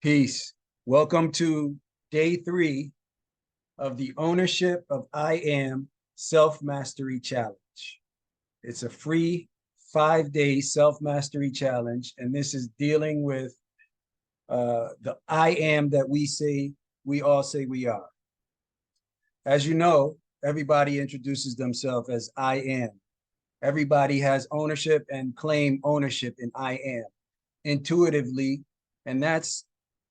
Peace. Welcome to day 3 of the Ownership of I Am Self-Mastery Challenge. It's a free 5-day self-mastery challenge, and this is dealing with the I am that we all say we are. As you know, everybody introduces themselves as I am. Everybody has ownership and claim ownership in I am intuitively, and that's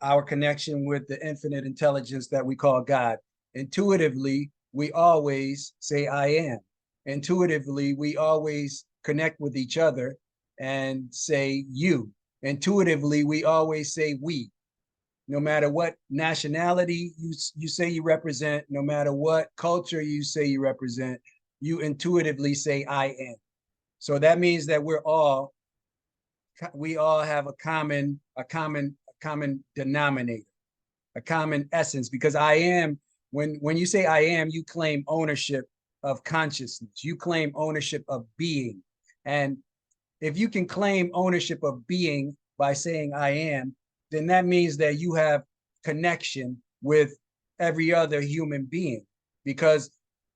our connection with the infinite intelligence that we call God. Intuitively, we always say I am. Intuitively, we always connect with each other and say you. Intuitively, we always say we. No matter what nationality you say you represent, no matter what culture you say you represent, you intuitively say I am. So that means that we all have a common denominator, a common essence, because I am, when you say I am, you claim ownership of consciousness. You claim ownership of being. And if you can claim ownership of being by saying I am, then that means that you have connection with every other human being, because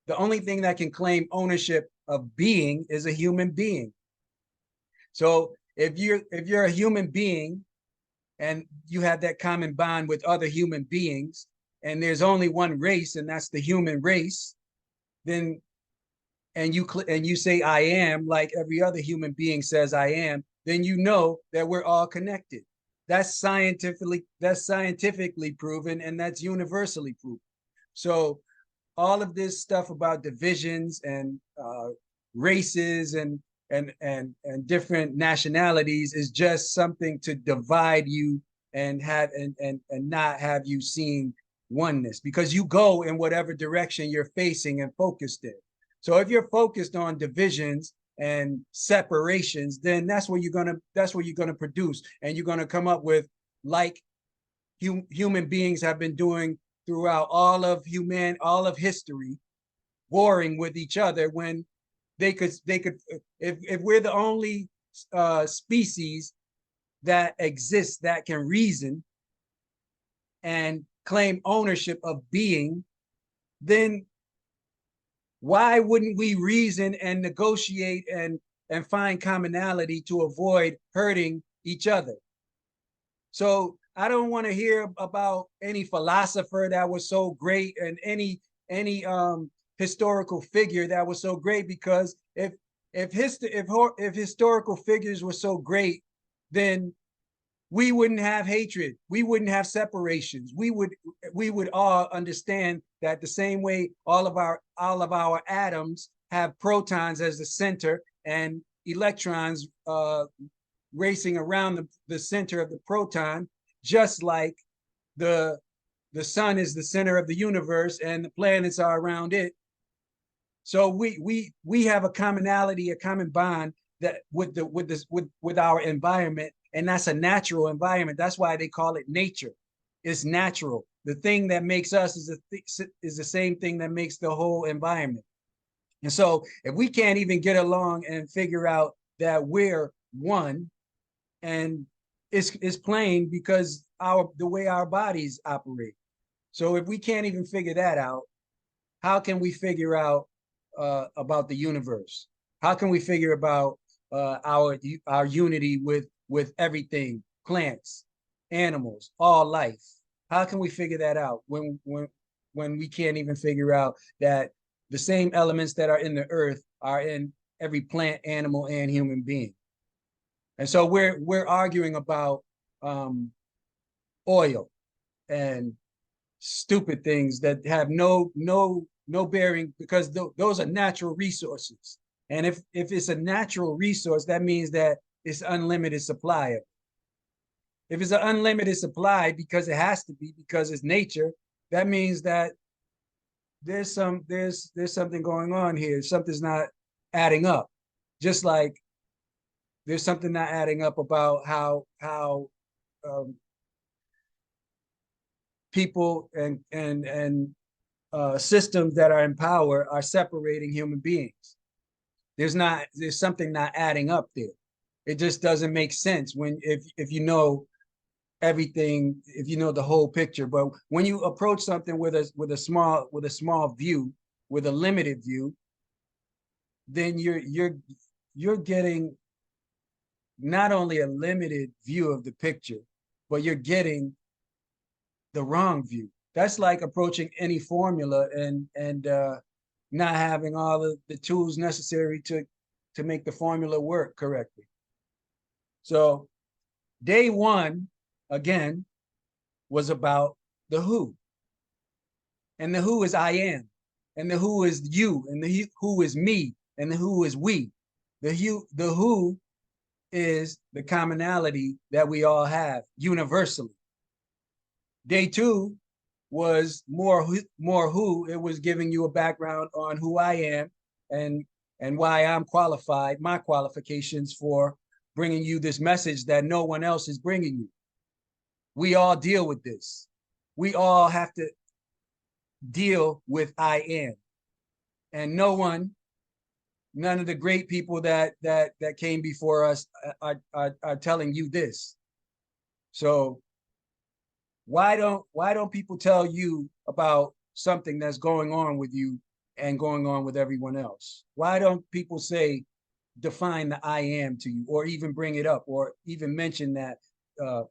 the only thing that can claim ownership of being is a human being. So if you're a human being and you have that common bond with other human beings, and there's only one race, and that's the human race, then and you say I am, like every other human being says I am, then you know that we're all connected. That's scientifically proven, and that's universally proven. So all of this stuff about divisions and races and different nationalities is just something to divide you and not have you seeing oneness, because you go in whatever direction you're facing and focused in. So if you're focused on divisions and separations, then that's what you're gonna produce, and you're gonna come up with, like human beings have been doing throughout all of history, warring with each other when they could if we're the only species that exists that can reason and claim ownership of being, then why wouldn't we reason and negotiate and find commonality to avoid hurting each other? So I don't want to hear about any philosopher that was so great and any historical figure that was so great, because if historical figures were so great, then we wouldn't have hatred, we wouldn't have separations. We would all understand that the same way all of our atoms have protons as the center and electrons racing around the center of the proton, just like the sun is the center of the universe and the planets are around it. So we have a commonality, a common bond that with our environment, and that's a natural environment. That's why they call it nature. It's natural. The thing that makes us is the same thing that makes the whole environment. And so if we can't even get along and figure out that we're one, and it's plain because the way our bodies operate. So if we can't even figure that out, how can we figure out about the universe? How can we figure about our unity with everything, plants, animals, all life? How can we figure that out when we can't even figure out that the same elements that are in the earth are in every plant, animal, and human being? And so we're arguing about oil and stupid things that have no bearing, because those are natural resources. And if it's a natural resource, that means that it's unlimited supply of it. If it's an unlimited supply because it has to be, because it's nature, that means that there's something going on here. Something's not adding up. Just like there's something not adding up about how people and systems that are in power are separating human beings. There's something not adding up there. It just doesn't make sense if you know everything if you know the whole picture. But when you approach something with a small view, with a limited view, then you're getting not only a limited view of the picture, but you're getting the wrong view. That's like approaching any formula and not having all of the tools necessary to make the formula work correctly. So day one, again, was about the who. And the who is I am. And the who is you. And the who is me. And the who is we. The who is the commonality that we all have universally. Day two was more who. It was giving you a background on who I am and why I'm qualified, my qualifications for bringing you this message that no one else is bringing you. We all deal with this. We all have to deal with I am. And none of the great people that came before us are telling you this. So why don't people tell you about something that's going on with you and going on with everyone else? Why don't people say, define the I am to you, or even bring it up, or even mention that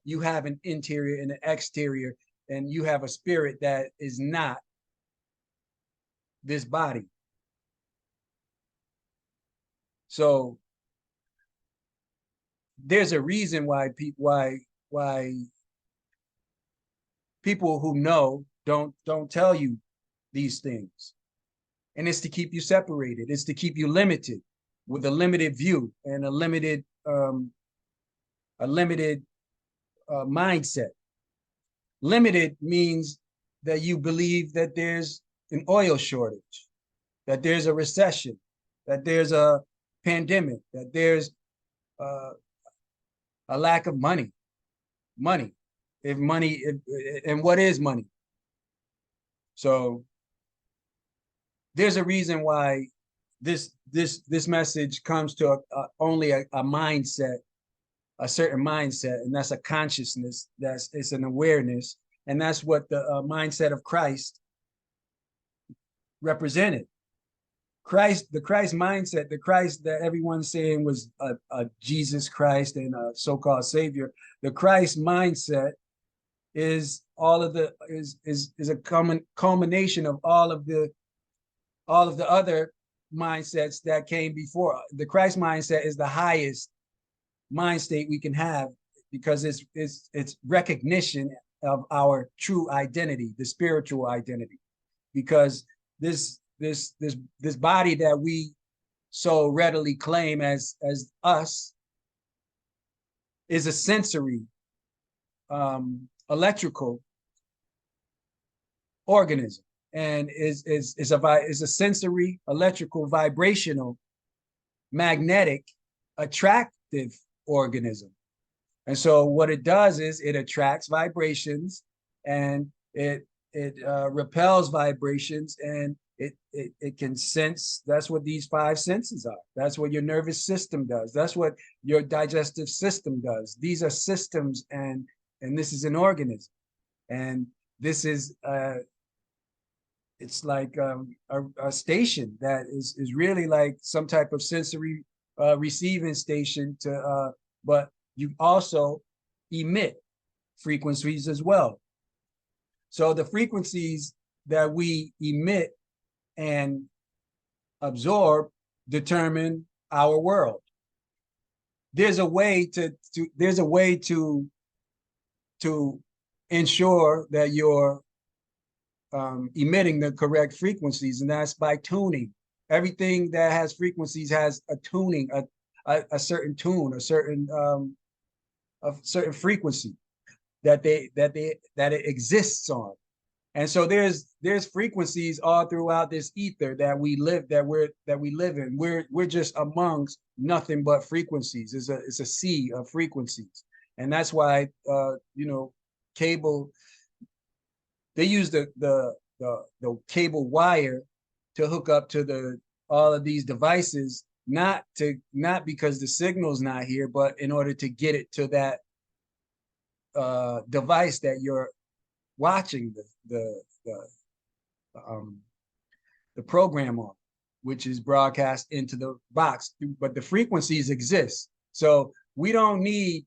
you have an interior and an exterior, and you have a spirit that is not this body? So there's a reason why people who know don't tell you these things, and it's to keep you separated. It's to keep you limited, with a limited view and a limited mindset. Limited means that you believe that there's an oil shortage, that there's a recession, that there's a pandemic, that there's a lack of money. And what is money? So there's a reason why this message comes to only a mindset, a certain mindset, and that's a consciousness. It's an awareness, and that's what the mindset of Christ represented. The Christ mindset, the Christ that everyone's saying was a Jesus Christ and a so-called savior. The Christ mindset is a culmination of all of the other mindsets that came before. The Christ mindset is the highest mind state we can have, because it's recognition of our true identity, the spiritual identity. Because this body that we so readily claim as us is a sensory, electrical organism, and is a sensory, electrical, vibrational, magnetic, attractive organism. And so what it does is it attracts vibrations, and it repels vibrations, and it can sense. That's what these five senses are. That's what your nervous system does. That's what your digestive system does. These are systems, and this is an organism. And this is it's like a station that is really like some type of sensory receiving station but you also emit frequencies as well. So the frequencies that we emit and absorb determine our world. There's a way to ensure that you're emitting the correct frequencies, and that's by tuning. Everything that has frequencies has a tuning, a certain tune, a certain frequency that it exists on. And so there's frequencies all throughout this ether that we live in. We're just amongst nothing but frequencies. It's a sea of frequencies, and that's why cable. They use the cable wire to hook up to all of these devices, not because the signal's not here, but in order to get it to device that you're watching the program on, which is broadcast into the box, but the frequencies exist. So we don't need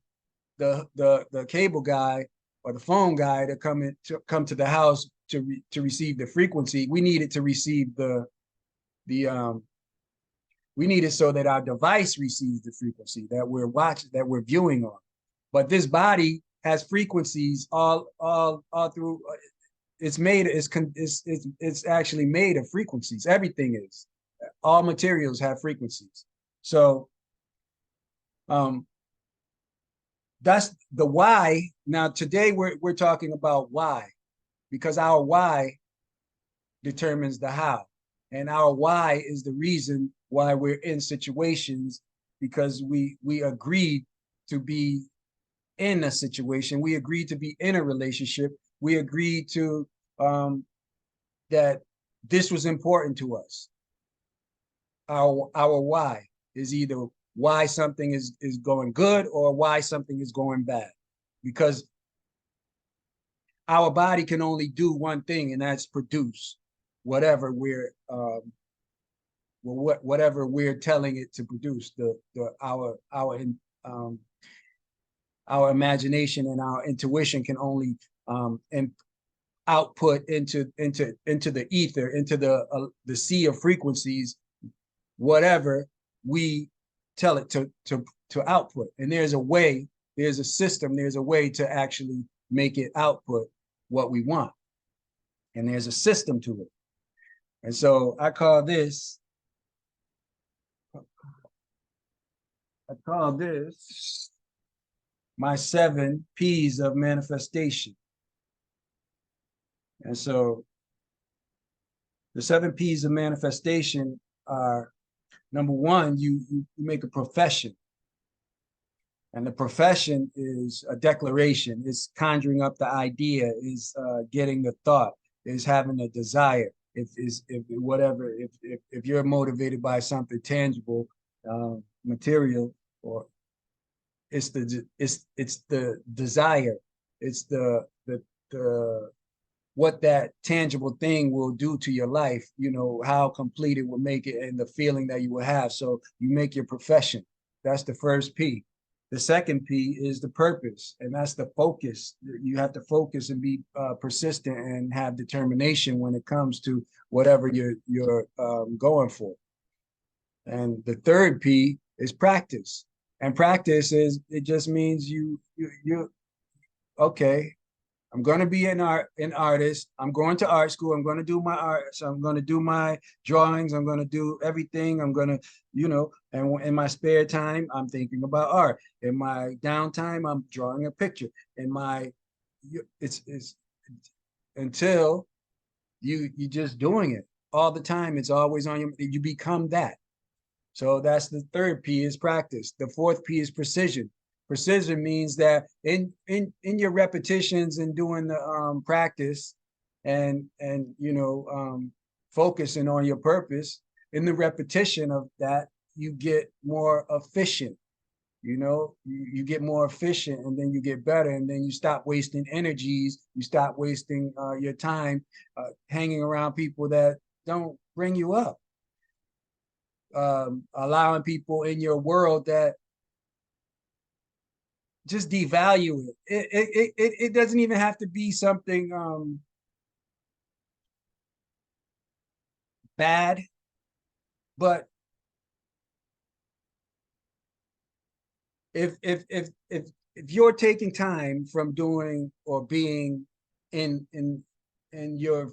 the cable guy or the phone guy to come to the house to receive the frequency. We need it to receive we need it so that our device receives the frequency that we're watching, that we're viewing on. But this body has frequencies all through. It's actually made of frequencies. Everything is. All materials have frequencies. So that's the why. Now today we're talking about why, because our why determines the how, and our why is the reason why we're in situations, because we agreed to be in a situation, we agreed to be in a relationship, we agreed to that this was important to us. Our why is either why something is going good or why something is going bad, because our body can only do one thing, and that's produce whatever whatever we're telling it to produce. Our imagination and our intuition can only and output into the ether, into the sea of frequencies, whatever we tell it to output. And there's a way, there's a system, there's a way to actually make it output what we want. And there's a system to it. And so I call this my 7 P's of manifestation. And so the 7 P's of manifestation are, number one, you make a profession. And the profession is a declaration, is conjuring up the idea, is getting the thought, is having a desire. If you're motivated by something tangible, material, or it's the desire, it's the what that tangible thing will do to your life, how complete it will make it, and the feeling that you will have. So you make your profession. That's the first P. The second P is the purpose, and that's the focus. You have to focus and be persistent and have determination when it comes to whatever you're going for. And the third P is practice. And practice it just means you okay, I'm going to be an artist. I'm going to art school. I'm going to do my art. So I'm going to do my drawings. I'm going to do everything. I'm going to, and in my spare time, I'm thinking about art. In my downtime, I'm drawing a picture. It's until you just doing it all the time. It's always on you become that. So that's the third P, is practice. The fourth P is precision. Precision means that in your repetitions and doing the practice and focusing on your purpose, in the repetition of that, you get more efficient. You get more efficient, and then you get better, and then you stop wasting energies. You stop wasting your time hanging around people that don't bring you up. Allowing people in your world that just devalue it. It doesn't even have to be something bad, but if you're taking time from doing or being in your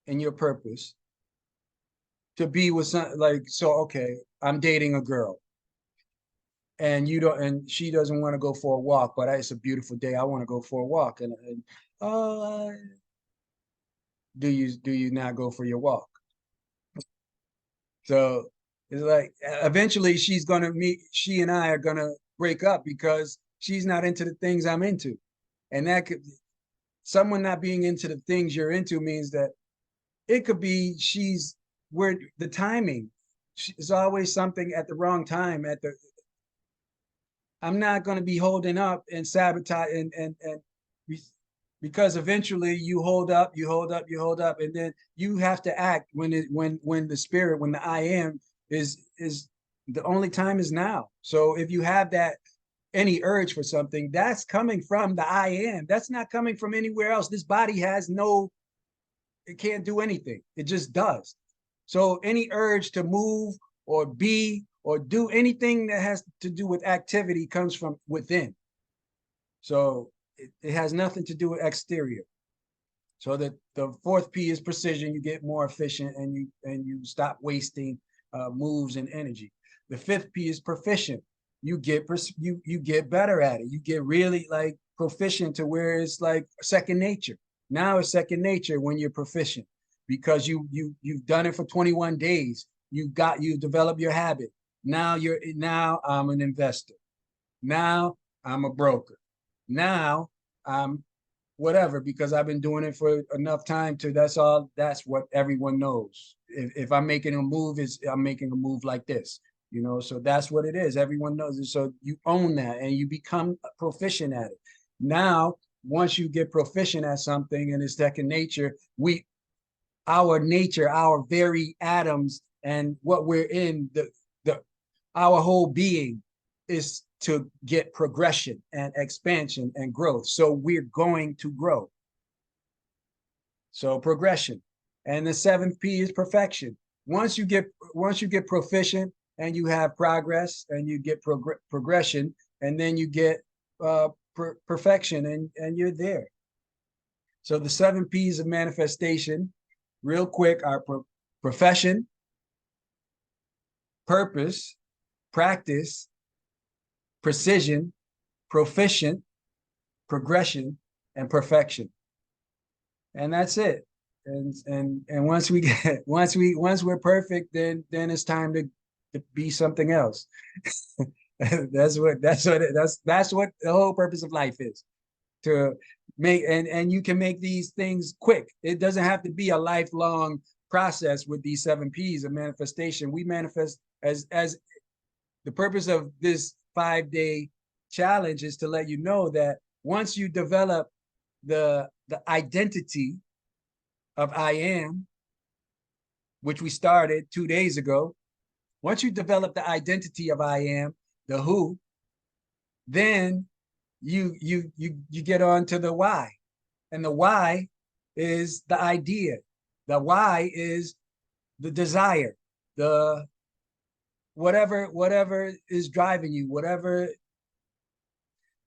in your purpose to be with okay, I'm dating a girl, and she doesn't want to go for a walk, but it's a beautiful day, I want to go for a walk, and do you not go for your walk? So it's like eventually she and I are gonna break up because she's not into the things I'm into. And someone not being into the things you're into means that it could be where the timing is always something at the wrong time, I'm not going to be holding up and sabotage and because eventually you hold up, you hold up, you hold up, and then you have to act when when the spirit, when the I am is the only time is now. So if you have that any urge for something, that's coming from the I am. That's not coming from anywhere else. This body has no, it can't do anything. It just does. So any urge to move or be or do anything that has to do with activity comes from within. So it has nothing to do with exterior. So the fourth P is precision. You get more efficient and you stop wasting moves and energy. The fifth P is proficient. You get better at it. You get really like proficient to where it's like second nature. Now it's second nature when you're proficient because you've done it for 21 days. You develop your habit. Now I'm an investor. Now I'm a broker. Now I'm whatever because I've been doing it for enough time to that's what everyone knows. If I'm making a move, I'm making a move like this, so that's what it is. Everyone knows it. So you own that and you become proficient at it. Now, once you get proficient at something and it's second nature, our nature, our very atoms and what we're in, the our whole being is to get progression and expansion and growth. So we're going to grow. So progression. And the seventh P is perfection. Once you get proficient and you have progress and you get progression, and then you get perfection and you're there. So the 7 P's of manifestation, real quick, are profession, purpose, practice, precision, proficient, progression, and perfection. And that's it. And once we're perfect, then it's time to be something else. that's what the whole purpose of life is. To make and you can make these things quick. It doesn't have to be a lifelong process with these 7 P's of manifestation. We manifest as the purpose of this 5-day challenge is to let you know that once you develop the identity of I am, which we started 2 days ago, once you develop the identity of I am, the who, then you get on to the why. And the why is the idea. The why is the desire, the whatever is driving you, whatever,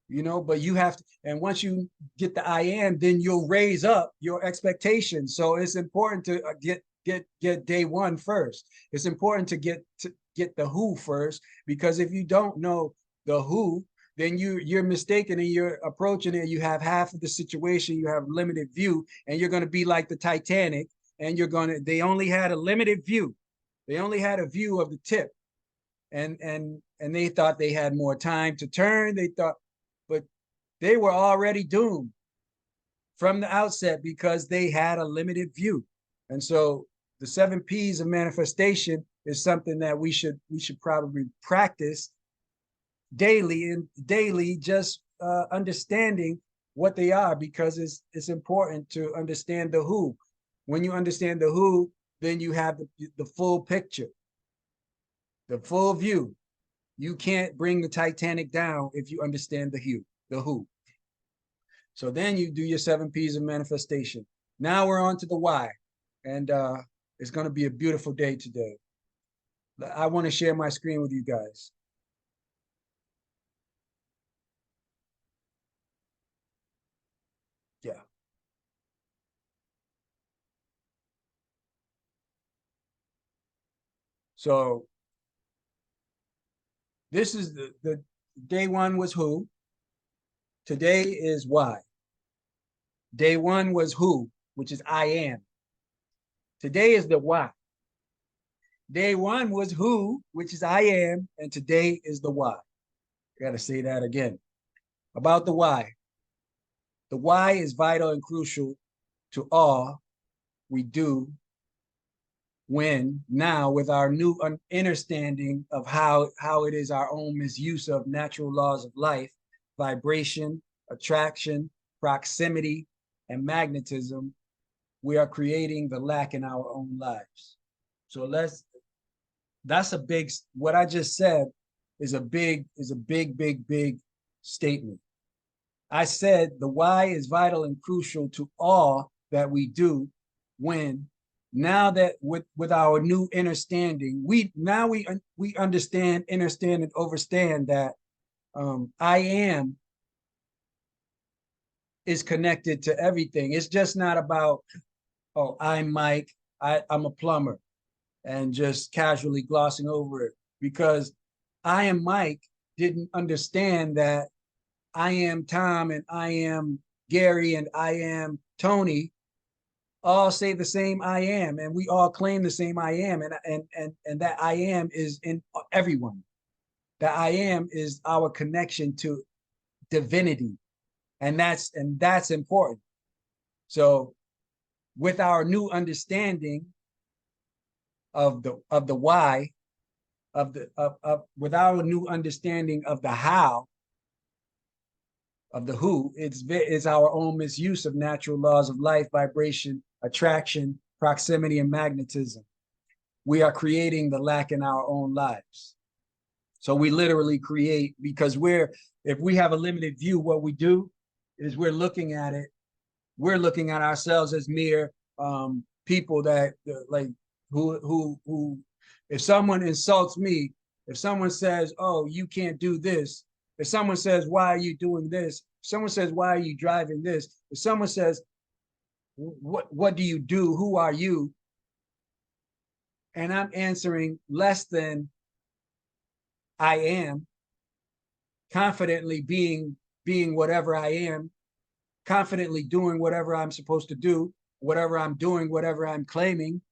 but you have to, and once you get the I am, then you'll raise up your expectations. So it's important to get day one first. It's important to get the who first, because if you don't know the who, then you're mistaken and you're approaching it. You have half of the situation, you have limited view, and you're going to be like the Titanic, and they only had a limited view. They only had a view of the tip. And they thought they had more time to turn. But they were already doomed from the outset because they had a limited view. And so the 7 P's of manifestation is something that we should probably practice daily, just understanding what they are, because it's important to understand the who. When you understand the who, then you have the full picture, the full view. You can't bring the Titanic down if you understand the who. So then you do your 7 P's of manifestation. Now we're on to the why. And it's going to be a beautiful day today. I want to share my screen with you guys. Yeah. So this is the day one was who. Today is why. Day one was who, which is I am. Today is the why. Day one was who, which is I am, and today is the why. I got to say that again. About the why. The why is vital and crucial to all we do when now with our new understanding of how it is our own misuse of natural laws of life, vibration, attraction, proximity, and magnetism, we are creating the lack in our own lives. So that's a big, what I just said is a big statement. I said the why is vital and crucial to all that we do when now that with our new understanding, we understand and understand that I am is connected to everything. It's just not about, oh, I'm Mike, I'm a plumber, and just casually glossing over it, because I am Mike didn't understand that I am Tom and I am Gary and I am Tony all say the same I am, and we all claim the same I am, and that I am is in everyone. That I am is our connection to divinity, and that's important. So with our new understanding of the why, with our new understanding of the how, of the who, it's our own misuse of natural laws of life, vibration, attraction, proximity, and magnetism. We are creating the lack in our own lives. So we literally create, because if we have a limited view, what we do is we're looking at ourselves as mere people that like who if someone insults me, if someone says, oh, you can't do this, if someone says, why are you doing this, if someone says, why are you driving this, if someone says, what do you do, who are you, and I'm answering less than I am, confidently being whatever I am, confidently doing whatever I'm supposed to do, whatever I'm doing, whatever I'm claiming,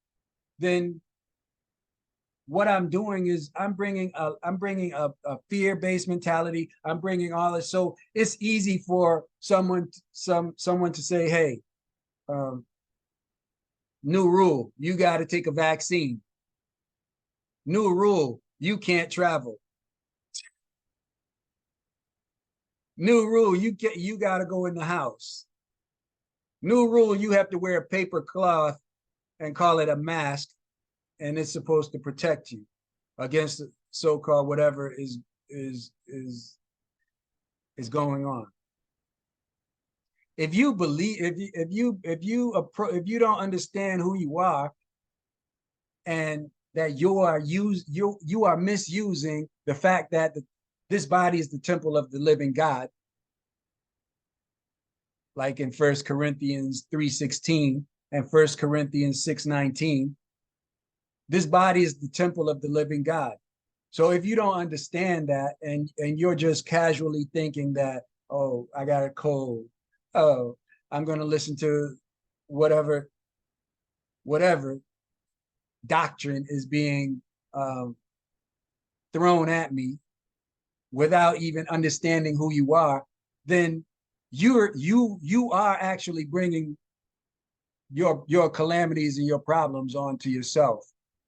then what I'm doing is I'm bringing a fear-based mentality. I'm bringing all this. So it's easy for someone to say, hey, new rule, you got to take a vaccine. New rule, you can't travel. New rule, you got to go in the house. New rule, you have to wear a paper cloth and call it a mask, and it's supposed to protect you against so-called whatever is going on. If you believe, if you don't understand who you are, and that you are misusing the fact that this body is the temple of the living God, like in 1 Corinthians 3:16 and 1 Corinthians 6:19, this body is the temple of the living God. So if you don't understand that, and you're just casually thinking that, oh, I got a cold, oh, I'm going to listen to whatever doctrine is being thrown at me without even understanding who you are, then you are actually bringing your calamities and your problems onto yourself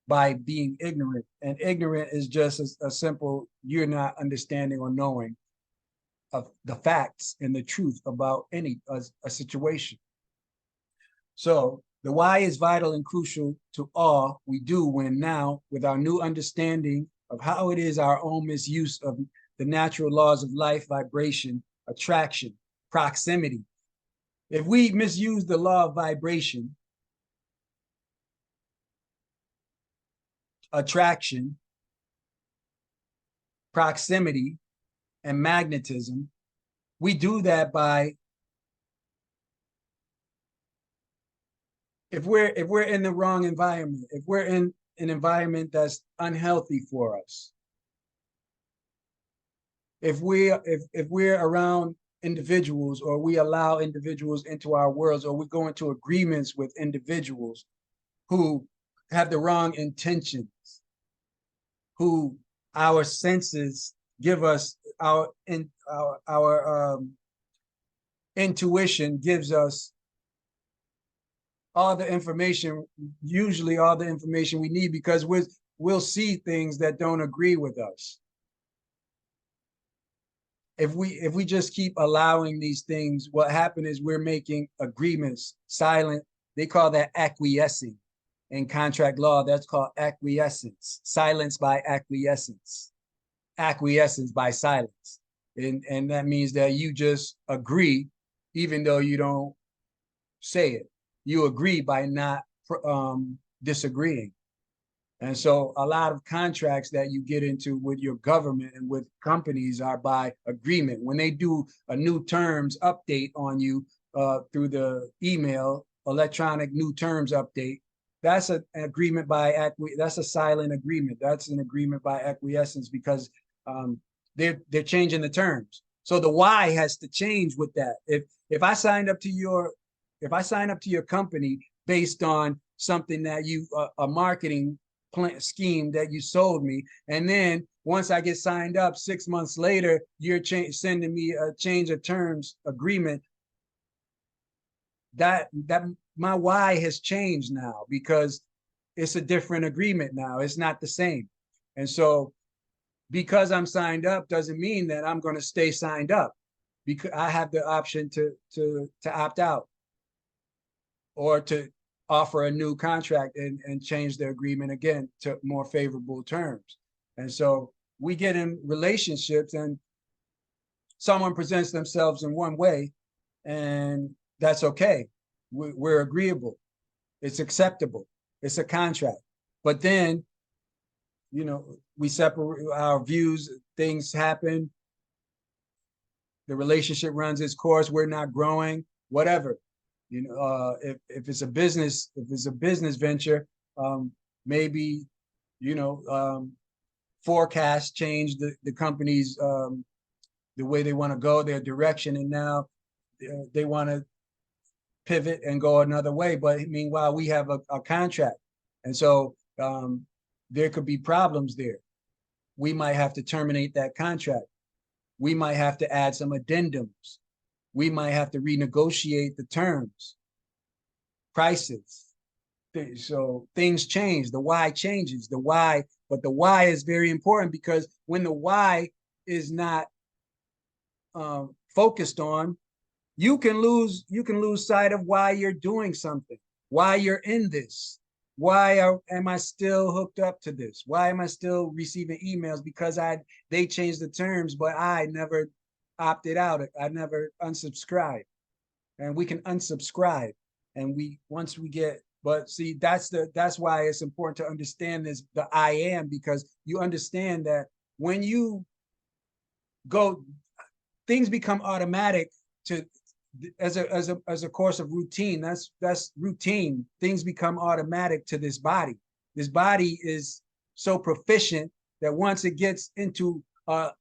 by being ignorant. And ignorant is just a simple, you're not understanding or knowing of the facts and the truth about a situation. So the why is vital and crucial to all we do when now, with our new understanding of how it is our own misuse of the natural laws of life, vibration, attraction, proximity. If we misuse the law of vibration, attraction, proximity, and magnetism, we do that by, if we're in the wrong environment, if we're in an environment that's unhealthy for us, if we're around individuals, or we allow individuals into our worlds, or we go into agreements with individuals who have the wrong intentions, who our senses give us, our intuition gives us all the information, usually all the information we need, because we'll see things that don't agree with us. If we just keep allowing these things, what happens is we're making agreements silent. They call that acquiescing. In contract law, that's called acquiescence. Silence by acquiescence. Acquiescence by silence. And that means that you just agree, even though you don't say it. You agree by not disagreeing. And so a lot of contracts that you get into with your government and with companies are by agreement. When they do a new terms update on you through the email, electronic new terms update, that's an agreement by that's a silent agreement. That's an agreement by acquiescence, because they're changing the terms. So the why has to change with that. If I signed up to your company based on something that you a marketing plan scheme that you sold me, and then once I get signed up 6 months later, you're sending me a change of terms agreement, that my why has changed now, because it's a different agreement now. It's not the same. And so because I'm signed up doesn't mean that I'm going to stay signed up, because I have the option to opt out or to offer a new contract and change the agreement again to more favorable terms. And so we get in relationships and someone presents themselves in one way, and that's okay. We're agreeable. It's acceptable. It's a contract. But then, you know, we separate our views, things happen, the relationship runs its course, we're not growing, whatever. You know, if it's a business venture, maybe, you know, forecasts change the company's the way they want to go, their direction, and now they want to pivot and go another way. But meanwhile, we have a contract, and so there could be problems there. We might have to terminate that contract. We might have to add some addendums. We might have to renegotiate the terms, prices. So things change. The why changes. The why, but the why is very important, because when the why is not focused on, you can lose sight of why you're doing something, why you're in this. Why am I still hooked up to this? Why am I still receiving emails? Because they changed the terms, but I never opted out. I never unsubscribed. And we can unsubscribe. And once we get, but see, that's why it's important to understand this, the I am, because you understand that when you go, things become automatic to as a course of routine. That's routine. Things become automatic to this body. This body is so proficient that once it gets into a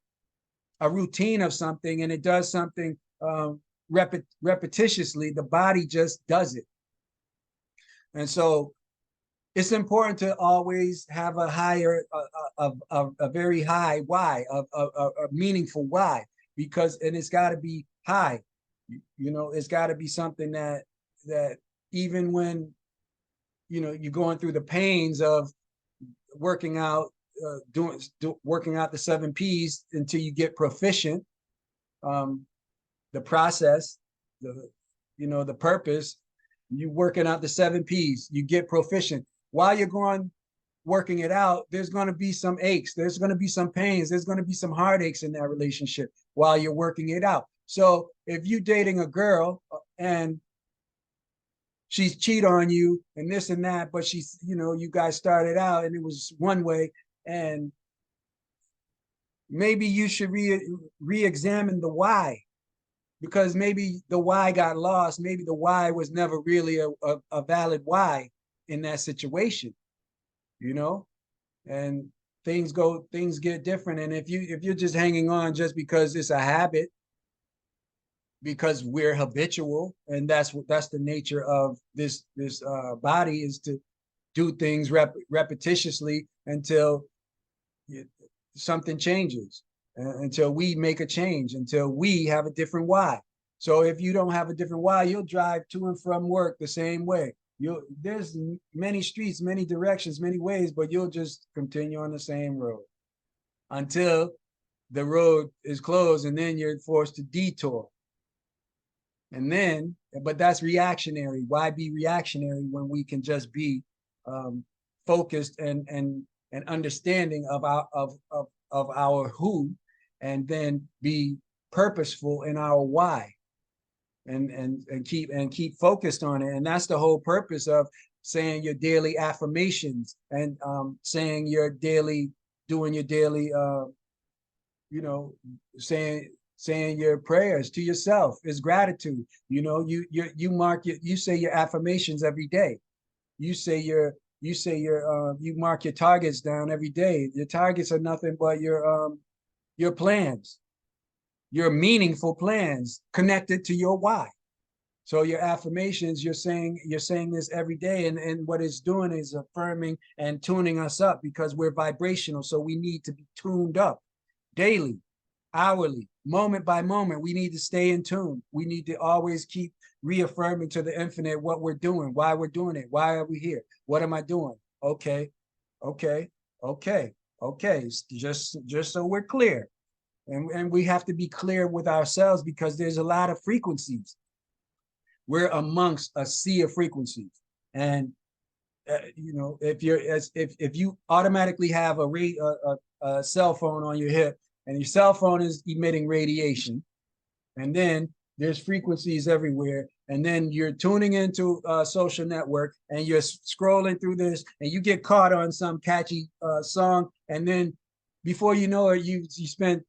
routine of something and it does something repetitiously, the body just does it. And so it's important to always have a higher, a very high why, a meaningful why, because, and it's got to be high. You know, it's got to be something that even when, you know, you're going through the pains of working out, working out the 7 P's until you get proficient, the process, the purpose, you working out the 7 P's, you get proficient. While you're working it out, there's going to be some aches, there's going to be some pains, there's going to be some heartaches in that relationship while you're working it out. So if you're dating a girl and she's cheat on you and this and that, but she's, you guys started out and it was one way, and maybe you should re-examine the why, because maybe the why got lost. Maybe the why was never really a valid why in that situation, and things get different. And if you're just hanging on just because it's a habit, because we're habitual, and that's the nature of this body, is to do things repetitiously until something changes, until we make a change, until we have a different why. So if you don't have a different why, you'll drive to and from work the same way. There's many streets, many directions, many ways, but you'll just continue on the same road until the road is closed, and then you're forced to detour. And then, but that's reactionary. Why be reactionary when we can just be focused and understanding of our who, and then be purposeful in our why, and keep focused on it. And that's the whole purpose of saying your daily affirmations, and saying your daily, doing your daily saying your prayers to yourself is gratitude. You say your affirmations every day. You mark your targets down every day. Your targets are nothing but your plans, your meaningful plans connected to your why. So your affirmations, you're saying this every day, and what it's doing is affirming and tuning us up, because we're vibrational. So we need to be tuned up daily, hourly, moment by moment. We need to stay in tune. We need to always keep reaffirming to the infinite what we're doing, why we're doing it, why are we here, what am I doing? Okay, okay, okay, okay. Just so we're clear. And we have to be clear with ourselves, because there's a lot of frequencies. We're amongst a sea of frequencies. And if you automatically have a cell phone on your hip, and your cell phone is emitting radiation, and then there's frequencies everywhere, and then you're tuning into a social network, and you're scrolling through this, and you get caught on some catchy song, and then before you know it, you spend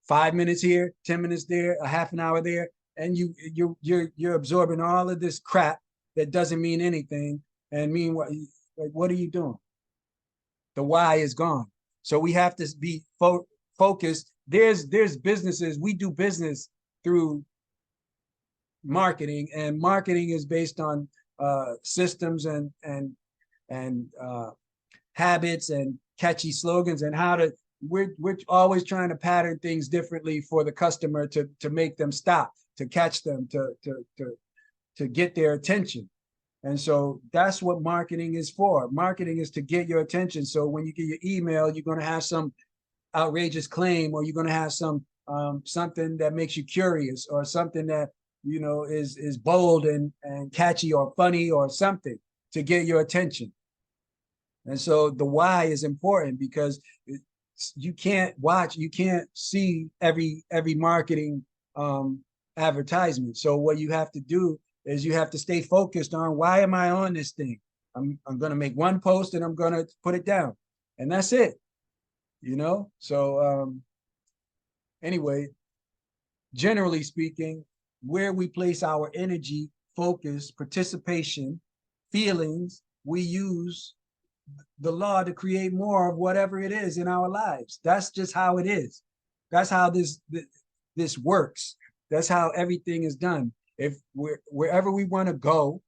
5 minutes here, 10 minutes there, a half an hour there, and you're absorbing all of this crap that doesn't mean anything. And meanwhile, like, what are you doing? The why is gone. So we have to be focused. There's businesses, we do business through marketing, and marketing is based on systems and habits and catchy slogans, and how to we're always trying to pattern things differently for the customer to make them stop, to catch them, to get their attention. And so that's what marketing is for. Marketing is to get your attention. So when you get your email, you're going to have some outrageous claim, or you're going to have some something that makes you curious, or something that is bold and catchy or funny or something to get your attention. And so the why is important, because you can't see every marketing advertisement. So what you have to do is you have to stay focused on, why am I on this thing? I'm going to make one post and I'm going to put it down, and that's it. So anyway, generally speaking, where we place our energy, focus, participation, feelings, we use the law to create more of whatever it is in our lives. That's just how it is. That's how this works. That's how everything is done. If wherever we want to go,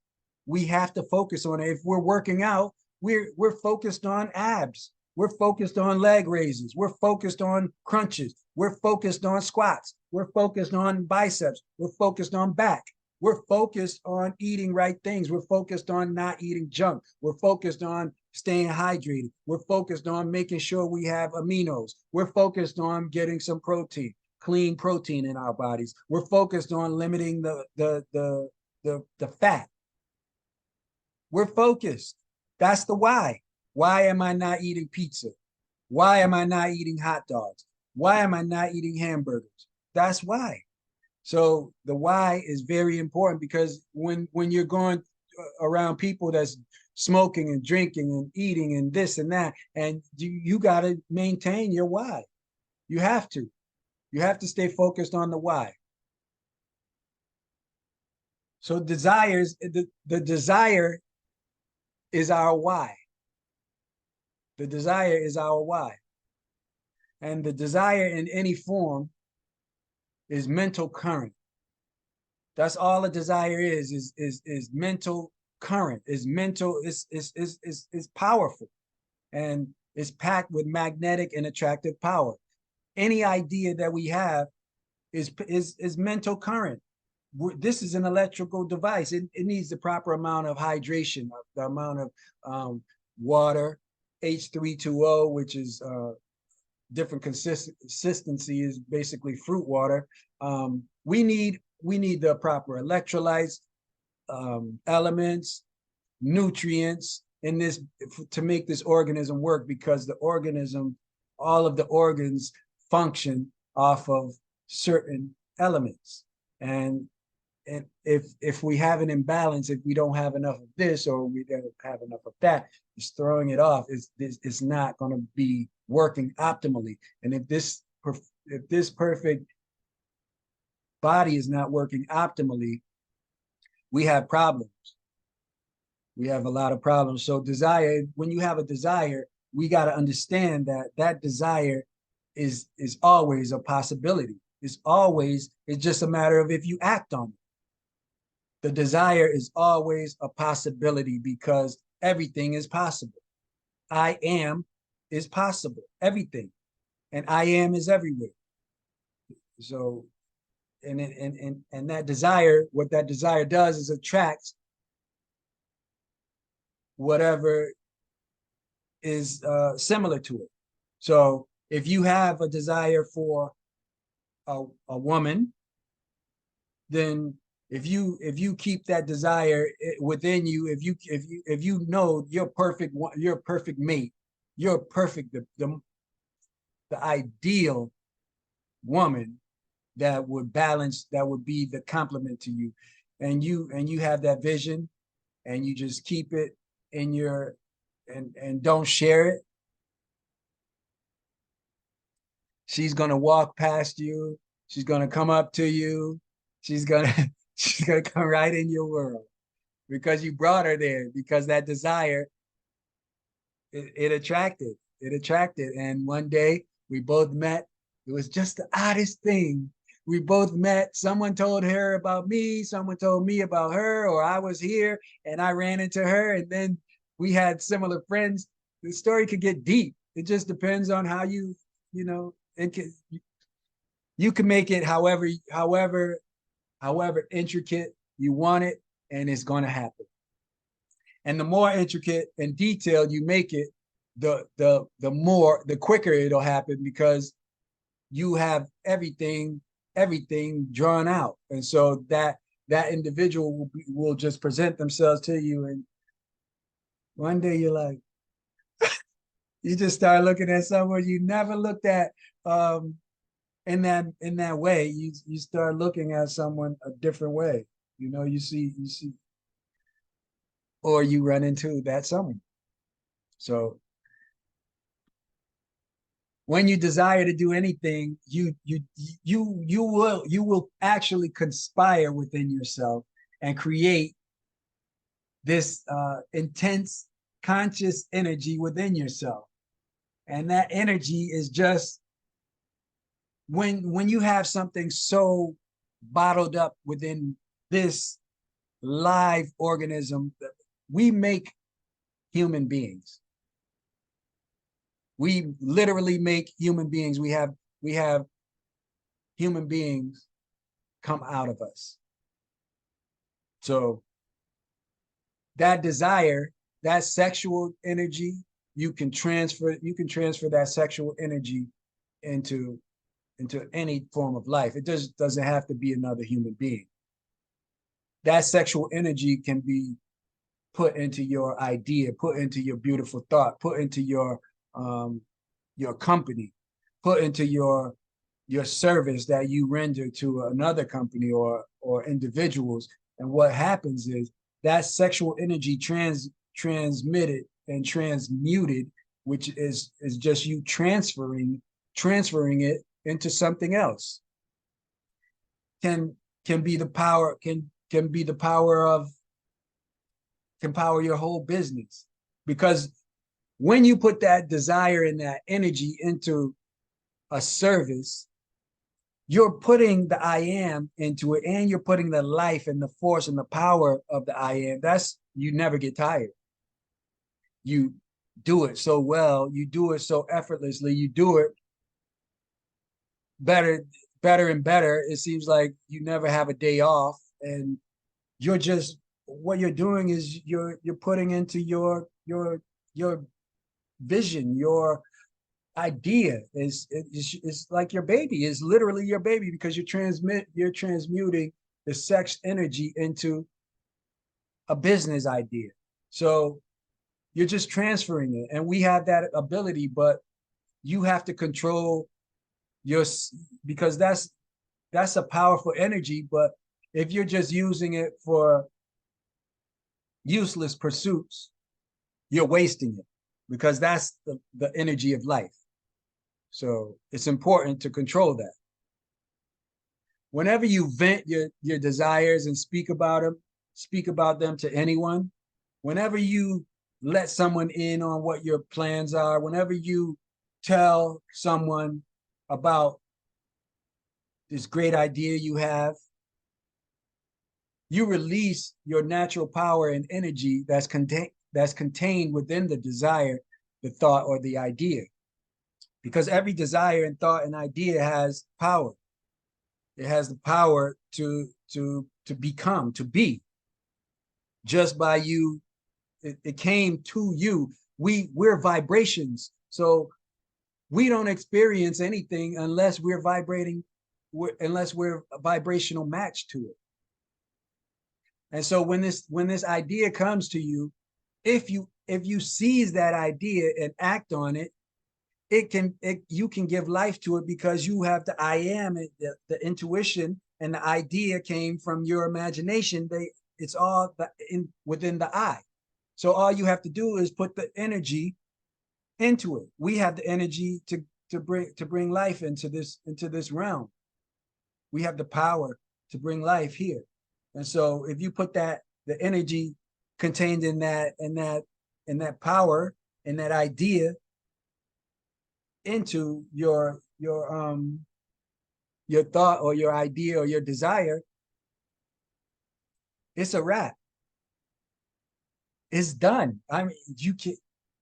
we have to focus on it. If we're working out, we're focused on abs. We're focused on leg raises. We're focused on crunches. We're focused on squats. We're focused on biceps. We're focused on back. We're focused on eating right things. We're focused on not eating junk. We're focused on staying hydrated. We're focused on making sure we have aminos. We're focused on getting some protein, clean protein in our bodies. We're focused on limiting the fat. We're focused. That's the why. Why am I not eating pizza? Why am I not eating hot dogs? Why am I not eating hamburgers? That's why. So the why is very important, because when you're going around people that's smoking and drinking and eating and this and that, and you got to maintain your why. You have to stay focused on the why. So the desire is our why. The desire is our why. And the desire in any form is mental current. That's all a desire is mental current, is mental, is powerful, and is packed with magnetic and attractive power. Any idea that we have is mental current. this is an electrical device. It needs the proper amount of hydration, the amount of water, H320, which is different consistency, is basically fruit water. We need the proper electrolytes, elements, nutrients in this to make this organism work, because the organism, all of the organs function off of certain elements. And if we have an imbalance, if we don't have enough of this or we don't have enough of that, just throwing it off is not going to be working optimally. And if this perfect body is not working optimally, we have problems. We have a lot of problems. So desire, when you have a desire, we got to understand that that desire is always a possibility. It's just a matter of if you act on it. The desire is always a possibility because everything is possible. I am is possible, everything. And I am is everywhere. So, and that desire, what that desire does is attracts whatever is similar to it. So if you have a desire for a woman, then if you keep that desire within you, if you know you're perfect mate, you're perfect, the ideal woman that would balance, that would be the complement to you, and you have that vision, and you just keep it in your and don't share it, she's gonna walk past you, she's gonna come up to you, she's gonna she's gonna come right in your world because you brought her there, because that desire it attracted. And one day we both met. It was just the oddest thing. We both met. Someone told her about me, someone told me about her, or I was here and I ran into her, and then we had similar friends. The story could get deep. It just depends on how you know, you can make it however intricate you want it, and it's going to happen. And the more intricate and detailed you make it, the quicker it'll happen, because you have everything drawn out. And so that individual will just present themselves to you, and one day you're like, you just start looking at someone you never looked at in that way. You start looking at someone a different way. You see, or you run into that someone. So when you desire to do anything, you will actually conspire within yourself and create this intense conscious energy within yourself. And that energy is just, when you have something so bottled up within this live organism, we make human beings. We literally make human beings. We have human beings come out of us. So that desire, that sexual energy, you can transfer that sexual energy into any form of life. It doesn't have to be another human being. That sexual energy can be put into your idea, put into your beautiful thought, put into your company, put into your service that you render to another company or individuals. And what happens is that sexual energy transmitted and transmuted, which is just you transferring it into something else, can be the power, can be the power of, can power your whole business. Because when you put that desire and that energy into a service, you're putting the I am into it, and you're putting the life and the force and the power of the I am. You never get tired. You do it so well, you do it so effortlessly, you do it better better and better. It seems like you never have a day off, and you're just, what you're doing is you're putting into your vision, your idea is like your baby, is literally your baby, because you're transmuting the sex energy into a business idea. So you're just transferring it, and we have that ability, but you have to control your, because that's a powerful energy. But if you're just using it for useless pursuits, you're wasting it, because that's the energy of life. So it's important to control that. Whenever you vent your desires and speak about them to anyone, whenever you let someone in on what your plans are, whenever you tell someone about this great idea you have, you release your natural power and energy that's contained within the desire, the thought, or the idea. Because every desire and thought and idea has power. It has the power to become, to be, just by you. It came to you. We're vibrations. So we don't experience anything unless we're vibrating, unless we're a vibrational match to it. And so when this idea comes to you, if you seize that idea and act on it, you can give life to it, because you have the I am, the intuition, and the idea came from your imagination. It's all within the I. So all you have to do is put the energy into it. We have the energy to bring life into this realm. We have the power to bring life here. And so if you put the energy contained in that power and that idea into your thought or your idea or your desire, it's a wrap. It's done. I mean, you can,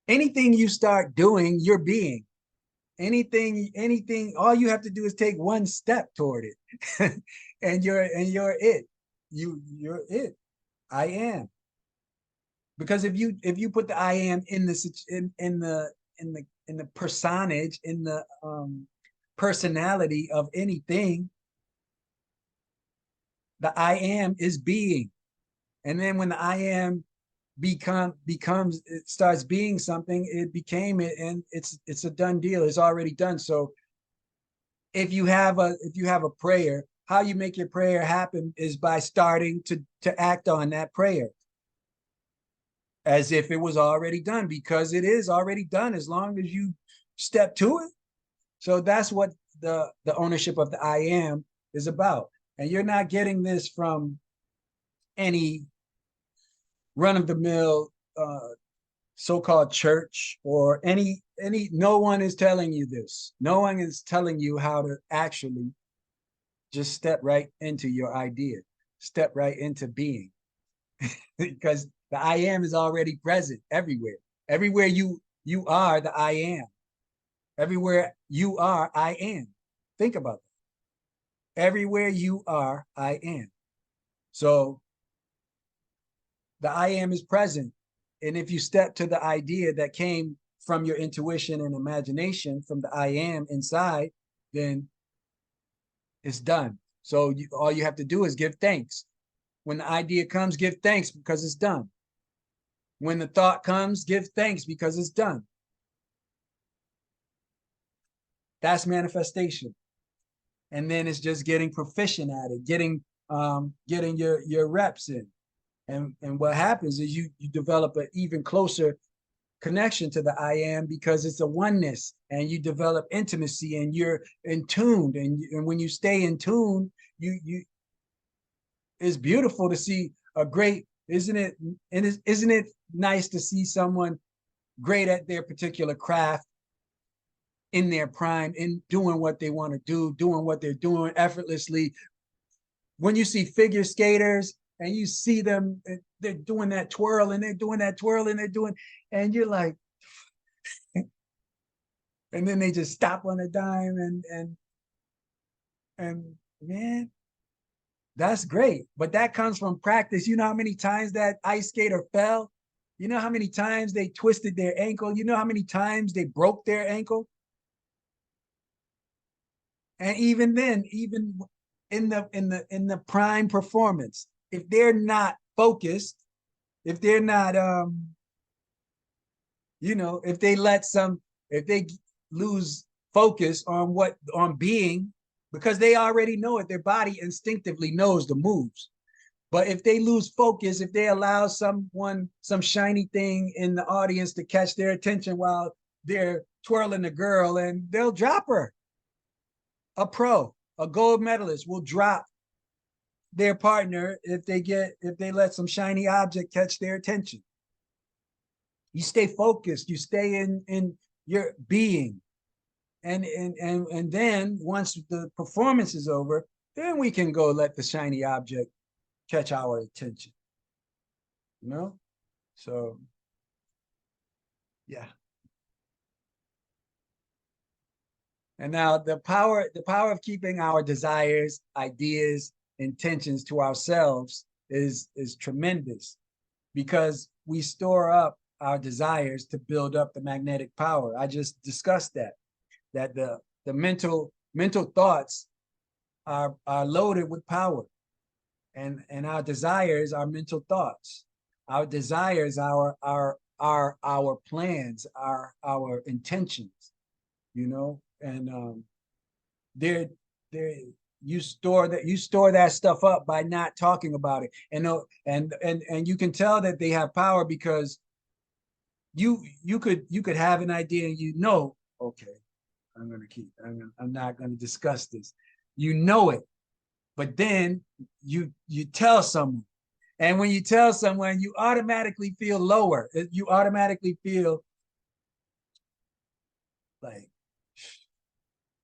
anything you start doing, you're being. Anything, all you have to do is take one step toward it. and you're it. You're it. I am. Because if you put the I am in the personage, in the personality of anything, the I am is being. And then when the I am becomes, it starts being something, it became it, and it's a done deal. It's already done. So if you have a prayer, how you make your prayer happen is by starting to act on that prayer as if it was already done, because it is already done as long as you step to it. So that's what the ownership of the I am is about. And you're not getting this from any run-of-the-mill so-called church or any. No one is telling you this. No one is telling you how to actually just step right into your idea, step right into being. Because the I am is already present everywhere. Everywhere you are, the I am. Everywhere you are, I am. Think about that. Everywhere you are, I am. So the I am is present. And if you step to the idea that came from your intuition and imagination, from the I am inside, then it's done. So all you have to do is give thanks. When the idea comes, give thanks because it's done. When the thought comes, give thanks because it's done. That's manifestation. And then it's just getting proficient at it, getting your reps in. And what happens is you develop an even closer connection to the I am, because it's a oneness, and you develop intimacy, and you're in tune. And when you stay in tune, you it's beautiful to see a great, isn't it? And isn't it nice to see someone great at their particular craft, in their prime, in doing what they want to do, doing what they're doing effortlessly. When you see figure skaters and you see them, they're doing that twirl and they're doing that twirl and they're doing, and you're like, and then they just stop on a dime, and And man, that's great. But that comes from practice. You know how many times that ice skater fell? You know how many times they twisted their ankle? You know how many times they broke their ankle? And even then, even in the prime performance, if they're not focused, if they're not if they if they lose focus on being, because they already know it, their body instinctively knows the moves. But if they lose focus, if they allow some shiny thing in the audience to catch their attention while they're twirling the girl, and they'll drop her. A gold medalist will drop their partner if they let some shiny object catch their attention. You stay focused, you stay in your being. And then once the performance is over, then we can go let the shiny object catch our attention. You know? So yeah. And now the power of keeping our desires, ideas, intentions to ourselves is tremendous, because we store up our desires to build up the magnetic power. I just discussed that the mental thoughts are loaded with power, and our desires are mental thoughts. Our desires, our plans, our intentions, and they're they're you store that stuff up by not talking about it. And you can tell that they have power, because you could have an idea, and okay, I'm not gonna discuss this. It, but then you tell someone. And when you tell someone, you automatically feel lower. You automatically feel like,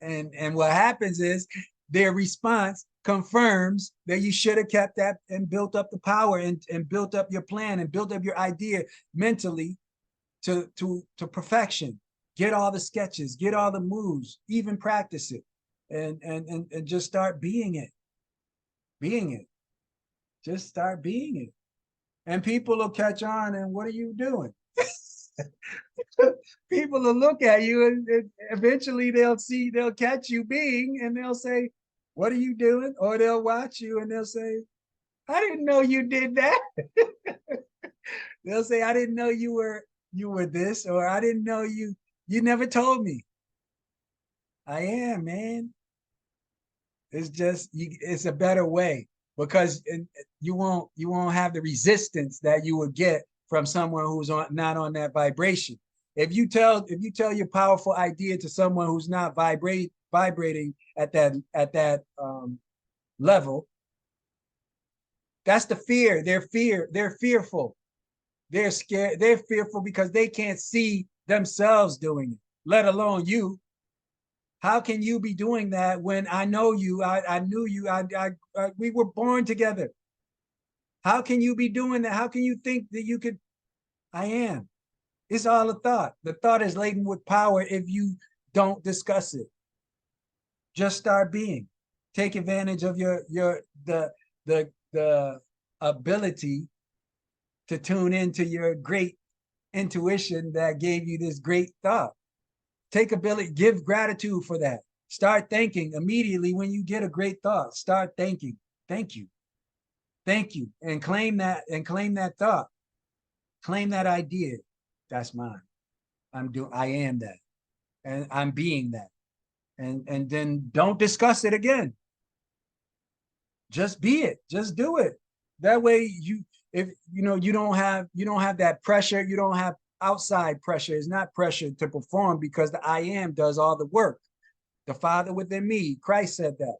and what happens is their response confirms that you should have kept that and built up the power, and built up your plan and built up your idea mentally to perfection. Get all the sketches, get all the moves, even practice it, and just start being it. Being it. Just start being it. And people will catch on, and what are you doing? People will look at you, and eventually they'll catch you being, and they'll say, what are you doing? Or they'll watch you, and they'll say, I didn't know you did that. They'll say, I didn't know you were this, or I didn't know you never told me. I am, man. It's just it's a better way, because you won't have the resistance that you would get from someone who's not on that vibration. If you tell your powerful idea to someone who's not vibrating at that level, that's the fear. They're fearful. They're scared. They're fearful because they can't see themselves doing it, let alone you. How can you be doing that when I know you? I knew you. We were born together. How can you be doing that? How can you think that you could? I am. It's all a thought. The thought is laden with power if you don't discuss it. Just start being. Take advantage of the ability to tune into your great intuition that gave you this great thought. Give gratitude for that. Start thanking immediately when you get a great thought. Start thanking. Thank you. Thank you. And claim that thought. Claim that idea. That's mine. I am that. And I'm being that. And then don't discuss it again. Just be it. Just do it. That way you don't have that pressure. You don't have outside pressure. It's not pressure to perform, because the I am does all the work. The Father within me. Christ said that.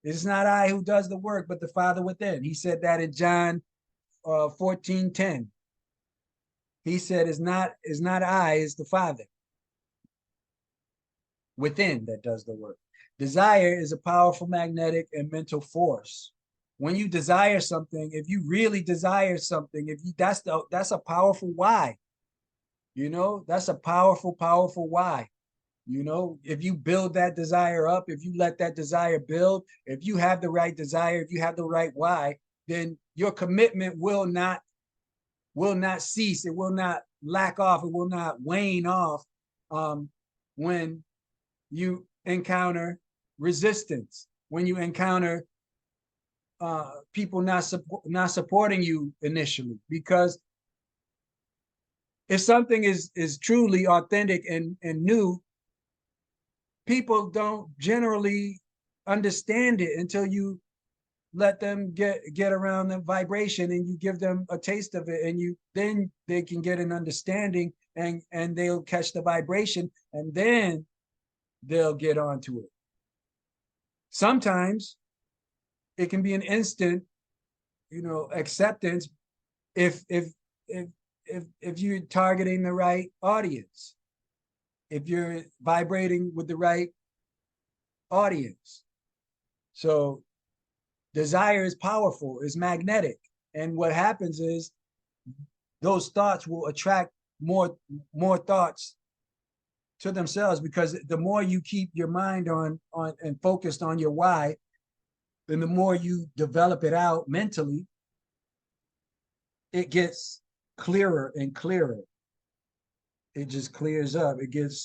It's not I who does the work, but the Father within. He said that in John 14:10. He said, it's not I, it's the Father within that does the work. Desire is a powerful magnetic and mental force. When you desire something, if you really desire something, that's a powerful why. That's a powerful, powerful why. You know, if you build that desire up, if you let that desire build, if you have the right desire, if you have the right why, then your commitment will not cease. It will not lack off. It will not wane off when you encounter resistance, when you encounter people not supporting you initially. Because if something is truly authentic and new, people don't generally understand it until you let them get around the vibration and you give them a taste of it, and then they can get an understanding, and they'll catch the vibration, and then they'll get onto it. Sometimes it can be an instant, acceptance if you're targeting the right audience, if you're vibrating with the right audience. So desire is powerful, is magnetic. And what happens is those thoughts will attract more thoughts to themselves, because the more you keep your mind on and focused on your why, and the more you develop it out mentally, it gets clearer and clearer. It just clears up. It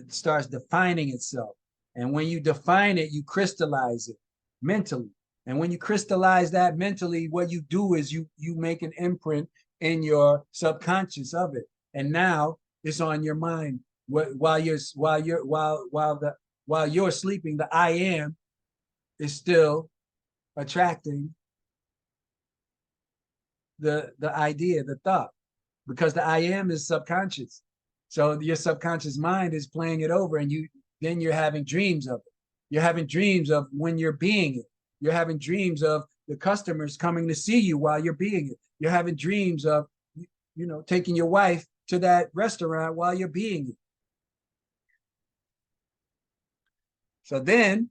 starts defining itself. And when you define it, you crystallize it mentally. And when you crystallize that mentally, what you do is you make an imprint in your subconscious of it. And now it's on your mind. While you're sleeping, the I am is still attracting the idea, the thought, because the I am is subconscious. So your subconscious mind is playing it over, and then you're having dreams of it. You're having dreams of when you're being it. You're having dreams of the customers coming to see you while you're being it. You're having dreams of, taking your wife to that restaurant while you're being it. So then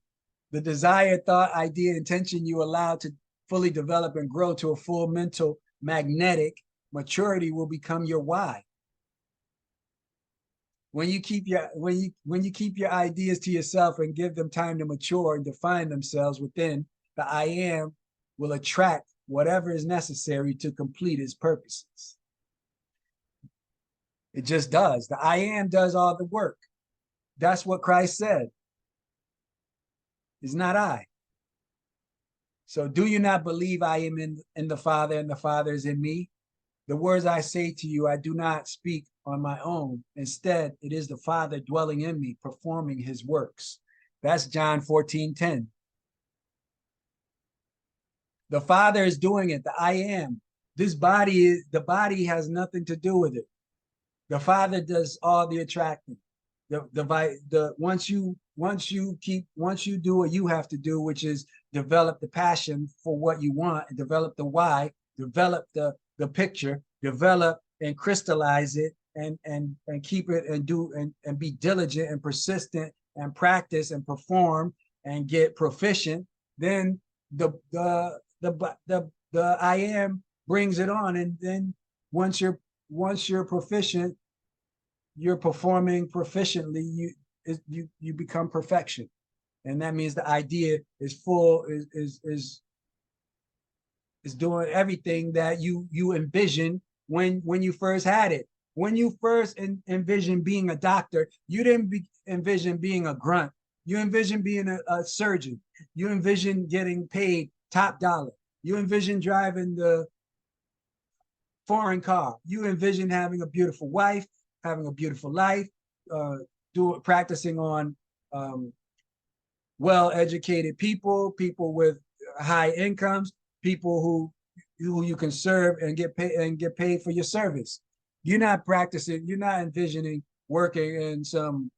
the desire, thought, idea, intention you allow to fully develop and grow to a full mental magnetic maturity will become your why. When you keep your ideas to yourself and give them time to mature and define themselves within, the I am will attract whatever is necessary to complete its purposes. It just does. The I am does all the work. That's what Christ said. It's not I. So do you not believe I am in the Father and the Father is in me? The words I say to you, I do not speak on my own. Instead, it is the Father dwelling in me, performing his works. That's John 14:10. The Father is doing it. The I am. The body has nothing to do with it. The Father does all the attracting. Once you do what you have to do, which is develop the passion for what you want, and develop the why, develop the picture, develop and crystallize it, and keep it and be diligent and persistent and practice and perform and get proficient, then the I am brings it on. And then once you're proficient, you're performing proficiently, you become perfection. And that means the idea is doing everything that you envisioned when you first had it. When you first envisioned being a doctor, you didn't envision being a grunt. You envisioned being a surgeon. You envisioned getting paid top dollar. You envisioned driving the foreign car. You envisioned having a beautiful wife, having a beautiful life, practicing on well-educated people with high incomes, people who you can serve and get paid for your service. You're not envisioning working in some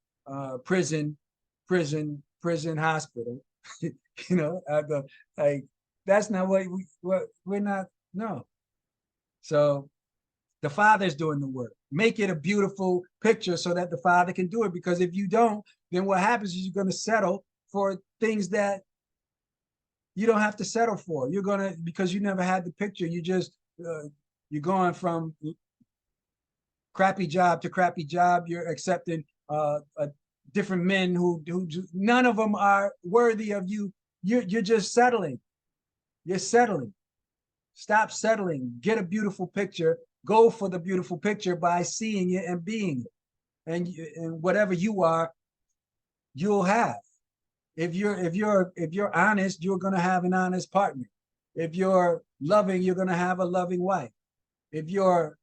prison hospital. That's not what we're not. No. So the Father's doing the work. Make it a beautiful picture so that the Father can do it. Because if you don't, then what happens is you're going to settle for things that you don't have to settle for. Because you never had the picture. You're going from crappy job to crappy job. You're accepting different men who none of them are worthy of you. You're just settling. You're settling. Stop settling. Get a beautiful picture. Go for the beautiful picture by seeing it and being it. And whatever you are, you'll have. If you're honest, you're gonna have an honest partner. If you're loving, you're gonna have a loving wife. If you're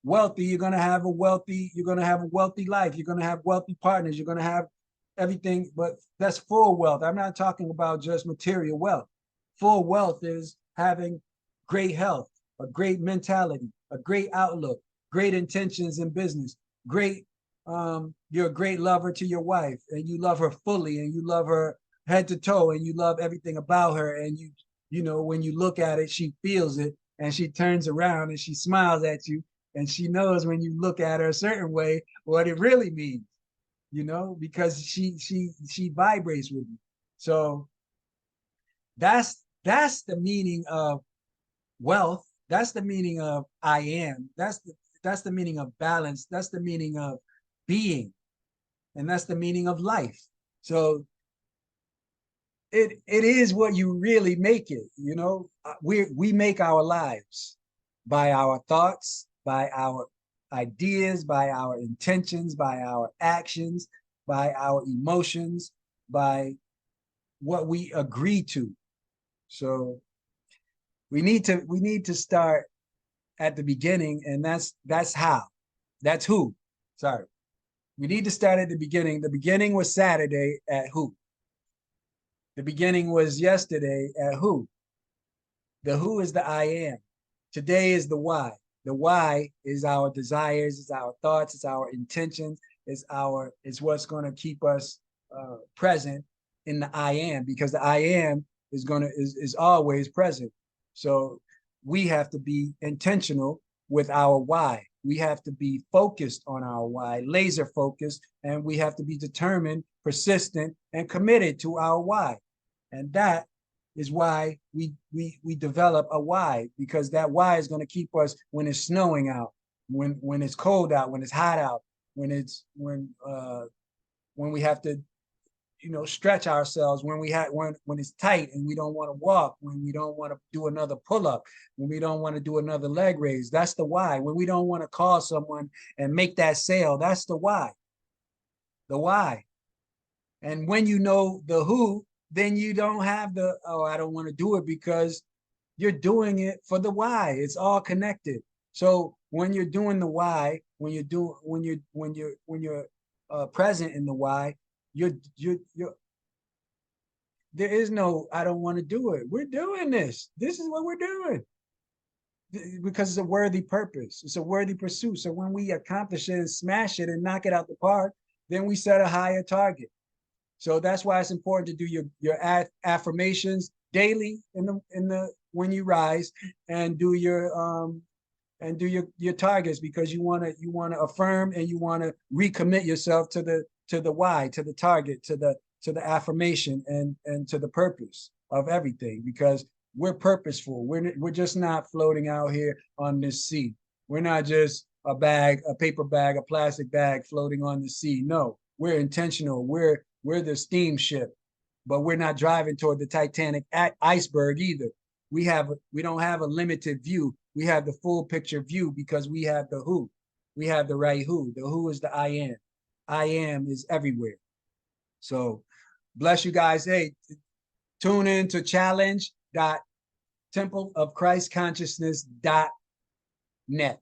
wealthy, you're gonna have a wealthy life. You're gonna have wealthy partners. You're gonna have everything, but that's full wealth. I'm not talking about just material wealth. Full wealth is having great health, a great mentality, a great outlook, great intentions in business, great you're a great lover to your wife, and you love her fully, and you love her head to toe, and you love everything about her, and you know, when you look at it, she feels it, and she turns around and she smiles at you, and she knows when you look at her a certain way what it really means, you know, because she vibrates with you. So that's the meaning of wealth. That's the meaning of I am. That's the meaning of balance. That's the meaning of being, and that's the meaning of life. So it is what you really make it. You know, we make our lives by our thoughts, by our ideas, by our intentions, by our actions, by our emotions, by what we agree to. So we need to start at the beginning, and that's how. That's who. Sorry. We need to start at the beginning. The beginning was Saturday at who? The beginning was yesterday at who? The who is the I am. Today is the why. The why is our desires, it's our thoughts, it's our intentions, it's what's going to keep us present in the I am, because the I am is always present. So we have to be intentional with our why. We have to be focused on our why, laser focused, and we have to be determined, persistent, and committed to our why. And that is why we develop a why, because that why is going to keep us when it's snowing out, when it's cold out, when it's hot out, when we have to, you know, stretch ourselves, when it's tight and we don't want to walk, when we don't want to do another pull-up, when we don't want to do another leg raise. That's the why. When we don't want to call someone and make that sale, that's the why. The why. And when you know the who, then you don't have the, oh, I don't want to do it, because you're doing it for the why. It's all connected. So when you're doing the why, when you're present in the why, you're there is no I don't want to do it. We're doing this. This is what we're doing, because it's a worthy purpose. It's a worthy pursuit. So when we accomplish it and smash it and knock it out the park, then we set a higher target. So that's why it's important to do your affirmations daily when you rise, and do your targets, because you want to affirm, and you want to recommit yourself to the why, to the target, to the affirmation, and to the purpose of everything, because we're purposeful. We're just not floating out here on this sea. We're not just a paper bag, a plastic bag floating on the sea. No, we're intentional. We're the steamship, but we're not driving toward the Titanic iceberg either. We don't have a limited view. We have the full picture view, because we have the who. We have the right who. The who is the I am. I am is everywhere. So bless you guys. Hey, tune in to challenge.templeofchristconsciousness.net.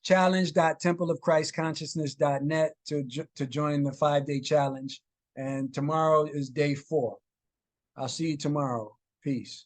challenge.templeofchristconsciousness.net to join the 5-day challenge. And tomorrow is day 4. I'll see you tomorrow. Peace.